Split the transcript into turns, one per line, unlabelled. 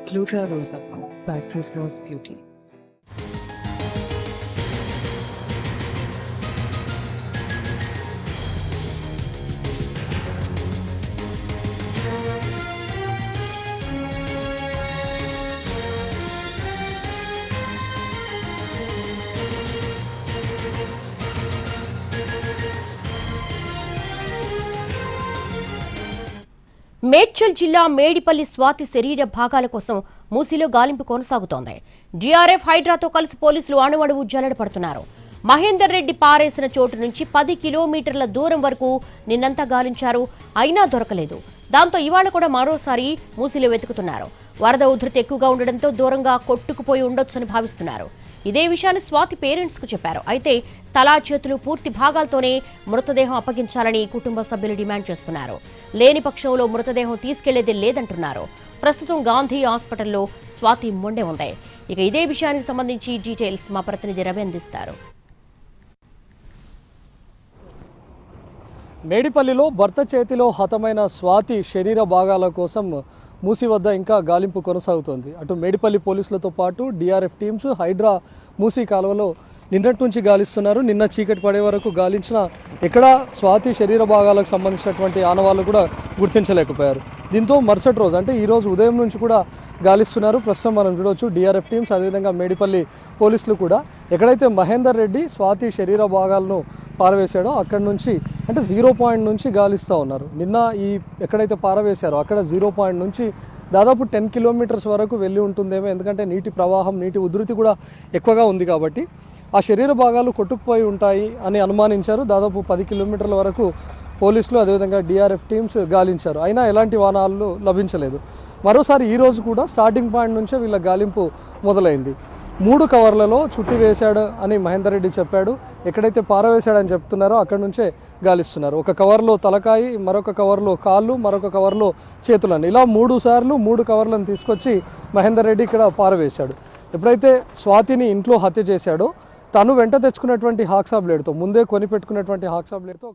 Gluta Rosa by Prisma's Beauty.
Medchal జిల్లా మేడిపల్లి స్వాతి శరీర భాగాల కోసం మూసీలో గాలింపు కొనసాగుతోంది. జీఆర్ఎఫ్ హైడ్రాతో కలిసి పోలీసులు అణువణువు జల్లెడ పడుతున్నారు. మహేందర్ రెడ్డి పారేసిన చోటు నుంచి 10 కిలోమీటర్ల దూరం వరకు నిన్నంతా గాలించారు, అయినా దొరకలేదు. దాంతో ఇవాళ కూడా మరోసారి మూసీలో వెతుకుతున్నారు. వరద ఉధృతి ఎక్కువగా ఉండడంతో దూరంగా కొట్టుకుపోయి ఉండొచ్చని భావిస్తున్నారు. ఇదే విషయాన్ని స్వాతి పేరెంట్స్ కు చెప్పారు. అయితే తలా చేతులు పూర్తి భాగాలతోనే మృతదేహం అప్పగించాలని కుటుంబ సభ్యులు డిమాండ్ చేస్తున్నారు. లేని పక్షంలో మృతదేహం తీసుకెళ్లేది లేదంటున్నారు. ప్రస్తుతం గాంధీ హాస్పిటల్లో స్వాతి మొండె ఉంది. ఇక ఇదే విషయానికి సంబంధించి డీటెయిల్స్ మా ప్రతినిధి రవి అందిస్తారు.
మేడిపల్లిలో భర్త చేతిలో హతమైన స్వాతి శరీర భాగాల కోసం మూసీ వద్ద ఇంకా గాలింపు కొనసాగుతోంది. అటు మేడిపల్లి పోలీసులతో పాటు డిఆర్ఎఫ్ టీమ్స్ హైడ్రా మూసీ కాలువలో నిన్నటి నుంచి గాలిస్తున్నారు. నిన్న చీకటి పడే వరకు గాలించిన ఎక్కడా స్వాతి శరీర భాగాలకు సంబంధించినటువంటి ఆనవాళ్ళు కూడా గుర్తించలేకపోయారు. దీంతో మరుసటి రోజు అంటే ఈరోజు ఉదయం నుంచి కూడా గాలిస్తున్నారు. ప్రస్తుతం మనం చూడవచ్చు డిఆర్ఎఫ్ టీమ్స్ అదేవిధంగా మేడిపల్లి పోలీసులు కూడా ఎక్కడైతే మహేందర్ రెడ్డి స్వాతి శరీర భాగాలను పారవేశాడో అక్కడి నుంచి అంటే 0 పాయింట్ నుంచి గాలిస్తూ ఉన్నారు. నిన్న ఈ ఎక్కడైతే పారవేశారో అక్కడ 0 పాయింట్ నుంచి దాదాపు 10 కిలోమీటర్స్ వరకు వెళ్ళి ఉంటుందేమో. ఎందుకంటే నీటి ప్రవాహం నీటి ఉధృతి కూడా ఎక్కువగా ఉంది కాబట్టి ఆ శరీర భాగాలు కొట్టుకుపోయి ఉంటాయి అని అనుమానించారు. దాదాపు 10 కిలోమీటర్ల వరకు పోలీసులు అదేవిధంగా డిఆర్ఎఫ్ టీమ్స్ గాలించారు. అయినా ఎలాంటి వాహనాలు లభించలేదు. మరోసారి ఈరోజు కూడా స్టార్టింగ్ పాయింట్ నుంచే వీళ్ళ గాలింపు మొదలైంది. 3 కవర్లలో చుట్టి వేశాడు అని మహేందర్ రెడ్డి చెప్పాడు. ఎక్కడైతే పారవేశాడని చెప్తున్నారో అక్కడి నుంచే గాలిస్తున్నారు. ఒక కవర్లో తలకాయి, మరొక కవర్లో కాళ్ళు, మరొక కవర్లో చేతులను, ఇలా 3 సార్లు 3 కవర్లను తీసుకొచ్చి మహేందర్ రెడ్డి ఇక్కడ పారవేశాడు. ఎప్పుడైతే స్వాతిని ఇంట్లో హత్య చేశాడో తను వెంట తెచ్చుకున్నటువంటి హాక్సా బ్లేడ్తో ముందే కొని పెట్టుకున్నటువంటి హాక్సా బ్లేడ్తో